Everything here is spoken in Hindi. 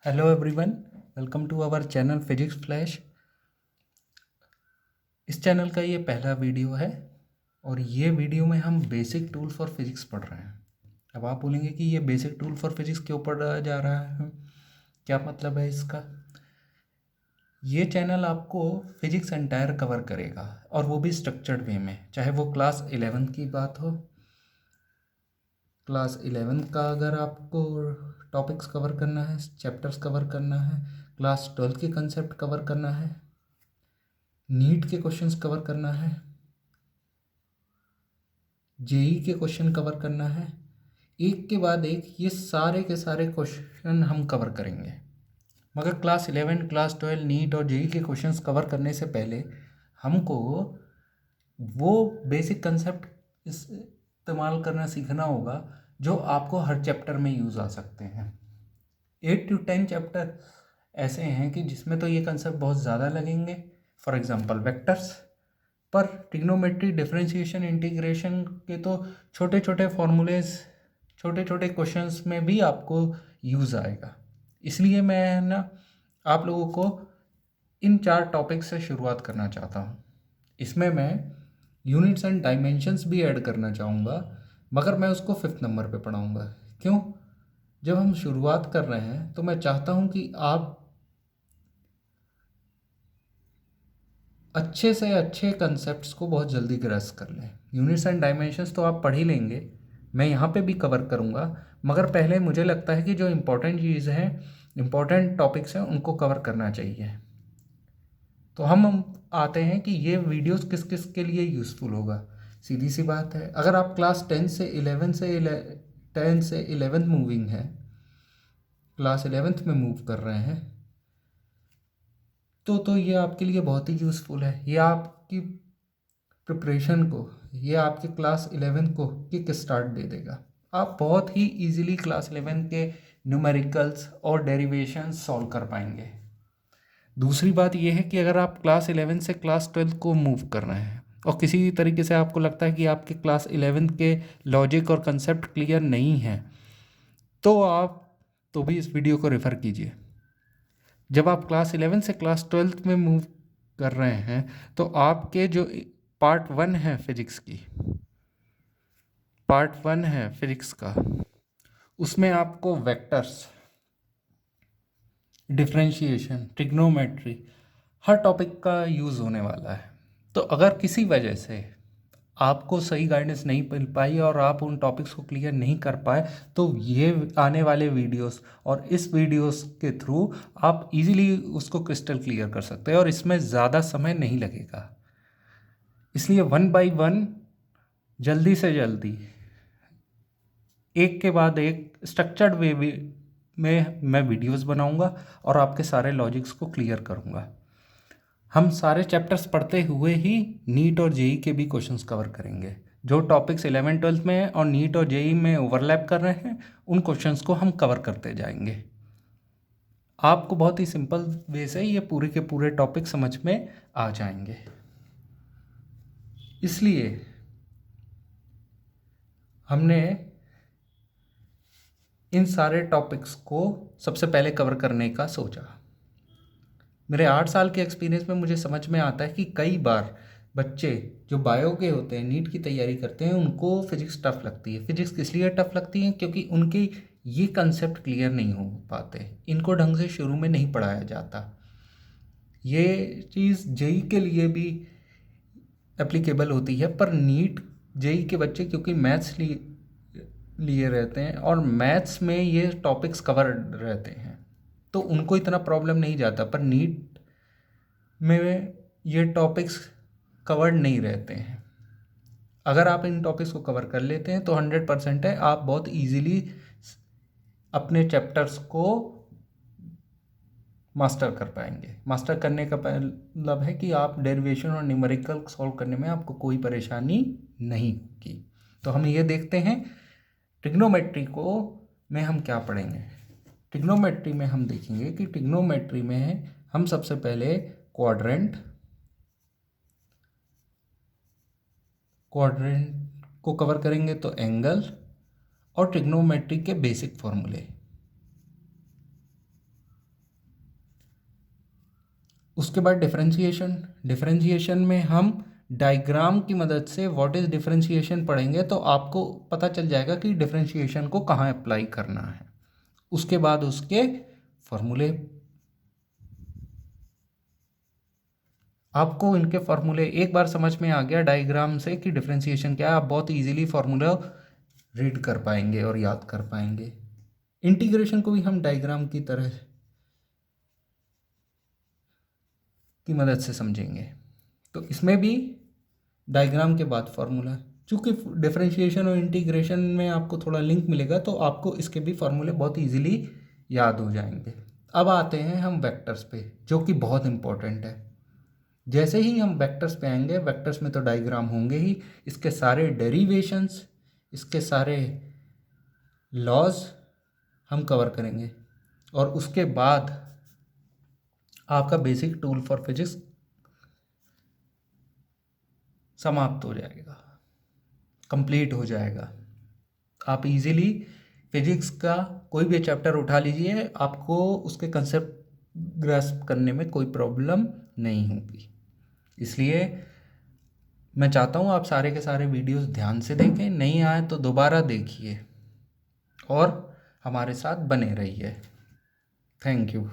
Hello everyone, welcome to our channel physics flash. इस चैनल का ये पहला वीडियो है और ये वीडियो में हम बेसिक टूल फॉर फिजिक्स पढ़ रहे हैं। अब आप बोलेंगे कि ये बेसिक टूल फॉर फिजिक्स क्यों पढ़ा जा रहा है, क्या मतलब है इसका। ये चैनल आपको फिजिक्स एंटायर कवर करेगा और वो भी स्ट्रक्चर्ड वे में, चाहे वो क्लास 11 की बात हो। क्लास 11 का अगर आपको टॉपिक्स कवर करना है, चैप्टर्स कवर करना है, क्लास 12 के कंसेप्ट कवर करना है, नीट के क्वेश्चंस कवर करना है, जेई के क्वेश्चन कवर करना है, एक के बाद एक ये सारे के सारे क्वेश्चन हम कवर करेंगे। मगर क्लास 11, क्लास 12, नीट और जेई के क्वेश्चंस कवर करने से पहले हमको वो बेसिक कंसेप्ट इस्तेमाल करना सीखना होगा जो आपको हर चैप्टर में यूज़ आ सकते हैं। 8 to 10 चैप्टर ऐसे हैं कि जिसमें तो ये कंसेप्ट बहुत ज़्यादा लगेंगे। फॉर एग्जांपल वेक्टर्स, पर ट्रिग्नोमेट्री, डिफरेंशिएशन, इंटीग्रेशन के तो छोटे छोटे फॉर्मूलेज, छोटे छोटे क्वेश्चंस में भी आपको यूज़ आएगा। इसलिए मैं ना आप लोगों को इन 4 टॉपिक से शुरुआत करना चाहता हूँ। इसमें मैं यूनिट्स एंड डायमेंशंस भी ऐड करना चाहूँगा, मगर मैं उसको 5th नंबर पे पढ़ाऊँगा। क्यों? जब हम शुरुआत कर रहे हैं तो मैं चाहता हूँ कि आप अच्छे से अच्छे कंसेप्ट्स को बहुत जल्दी ग्रैस्प कर लें। यूनिट्स एंड डायमेंशंस तो आप पढ़ ही लेंगे, मैं यहाँ पे भी कवर करूँगा, मगर पहले मुझे लगता है कि जो इम्पोर्टेंट चीज़ है, इम्पोर्टेंट टॉपिक्स हैं, उनको कवर करना चाहिए। तो हम आते हैं कि ये वीडियोस किस किस के लिए यूज़फुल होगा। सीधी सी बात है, अगर आप क्लास 10 से 11th मूविंग है, क्लास 11th में मूव कर रहे हैं, तो ये आपके लिए बहुत ही यूज़फुल है। ये आपकी प्रिपरेशन को, ये आपके क्लास 11 को किक स्टार्ट दे देगा। आप बहुत ही इजीली क्लास 11 के न्यूमेरिकल्स और डेरिवेशंस सॉल्व कर पाएंगे। दूसरी बात यह है कि अगर आप क्लास 11 से क्लास 12 को मूव कर रहे हैं और किसी तरीके से आपको लगता है कि आपके क्लास 11 के लॉजिक और कंसेप्ट क्लियर नहीं है, तो आप तो भी इस वीडियो को रेफ़र कीजिए। जब आप क्लास 11 से क्लास 12 में मूव कर रहे हैं तो आपके जो पार्ट 1 है फिजिक्स की, पार्ट 1 है फिजिक्स का, उसमें आपको वेक्टर्स, डिफरेंशिएशन, ट्रिग्नोमेट्री, हर टॉपिक का यूज़ होने वाला है। तो अगर किसी वजह से आपको सही गाइडेंस नहीं मिल पाई और आप उन टॉपिक्स को क्लियर नहीं कर पाए, तो ये आने वाले वीडियोस और इस वीडियोस के थ्रू आप इजीली उसको क्रिस्टल क्लियर कर सकते हैं और इसमें ज़्यादा समय नहीं लगेगा। इसलिए 1 by 1 जल्दी से जल्दी, एक के बाद एक स्ट्रक्चर्ड वे में मैं वीडियोस बनाऊंगा और आपके सारे लॉजिक्स को क्लियर करूंगा। हम सारे चैप्टर्स पढ़ते हुए ही नीट और जेई के भी क्वेश्चंस कवर करेंगे। जो टॉपिक्स 11th-12th में और नीट और जेई में ओवरलैप कर रहे हैं, उन क्वेश्चंस को हम कवर करते जाएंगे। आपको बहुत ही सिंपल वे से ये पूरे के पूरे टॉपिक समझ में आ जाएंगे। इसलिए हमने इन सारे टॉपिक्स को सबसे पहले कवर करने का सोचा। मेरे 8 साल के एक्सपीरियंस में मुझे समझ में आता है कि कई बार बच्चे जो बायो के होते हैं, नीट की तैयारी करते हैं, उनको फिजिक्स टफ लगती है। फिजिक्स इसलिए टफ लगती है क्योंकि उनके ये कंसेप्ट क्लियर नहीं हो पाते, इनको ढंग से शुरू में नहीं पढ़ाया जाता। ये चीज़ जेई के लिए भी एप्लीकेबल होती है, पर नीट जेई के बच्चे क्योंकि मैथ्स लिए रहते हैं और मैथ्स में ये टॉपिक्स कवर रहते हैं, तो उनको इतना प्रॉब्लम नहीं जाता। पर नीट में ये टॉपिक्स कवर्ड नहीं रहते हैं। अगर आप इन टॉपिक्स को कवर कर लेते हैं तो 100% है, आप बहुत इजीली अपने चैप्टर्स को मास्टर कर पाएंगे। मास्टर करने का मतलब है कि आप डेरिवेशन और न्यूमेरिकल सॉल्व करने में आपको कोई परेशानी नहीं होगी। तो हम ये देखते हैं ट्रिग्नोमेट्री को में हम क्या पढ़ेंगे। ट्रिग्नोमेट्री में हम देखेंगे कि ट्रिग्नोमेट्री में हम सबसे पहले क्वाड्रेंट को कवर करेंगे, तो एंगल और ट्रिग्नोमेट्री के बेसिक फॉर्मूले। उसके बाद डिफरेंशिएशन। डिफरेंशिएशन में हम डायग्राम की मदद से व्हाट इज़ डिफरेंशिएशन पढ़ेंगे, तो आपको पता चल जाएगा कि डिफरेंशिएशन को कहाँ अप्लाई करना है। उसके बाद उसके फॉर्मूले, आपको इनके फॉर्मूले एक बार समझ में आ गया डायग्राम से कि डिफरेंशिएशन क्या है, आप बहुत इजीली फॉर्मूला रीड कर पाएंगे और याद कर पाएंगे। इंटीग्रेशन को भी हम डायग्राम की तरह की मदद से समझेंगे, तो इसमें भी डायग्राम के बाद फॉर्मूला। चूँकि डिफरेंशिएशन और इंटीग्रेशन में आपको थोड़ा लिंक मिलेगा, तो आपको इसके भी फॉर्मूले बहुत इजीली याद हो जाएंगे। अब आते हैं हम वेक्टर्स पे, जो कि बहुत इंपॉर्टेंट है। जैसे ही हम वेक्टर्स पे आएंगे, वेक्टर्स में तो डायग्राम होंगे ही, इसके सारे डेरिवेशंस, इसके सारे लॉज हम कवर करेंगे, और उसके बाद आपका बेसिक टूल फॉर फिजिक्स समाप्त हो जाएगा, कंप्लीट हो जाएगा। आप इजीली फिजिक्स का कोई भी चैप्टर उठा लीजिए, आपको उसके कंसेप्ट ग्रास्प करने में कोई प्रॉब्लम नहीं होगी। इसलिए मैं चाहता हूँ आप सारे के सारे वीडियोस ध्यान से देखें, नहीं आए तो दोबारा देखिए और हमारे साथ बने रहिए। Thank you.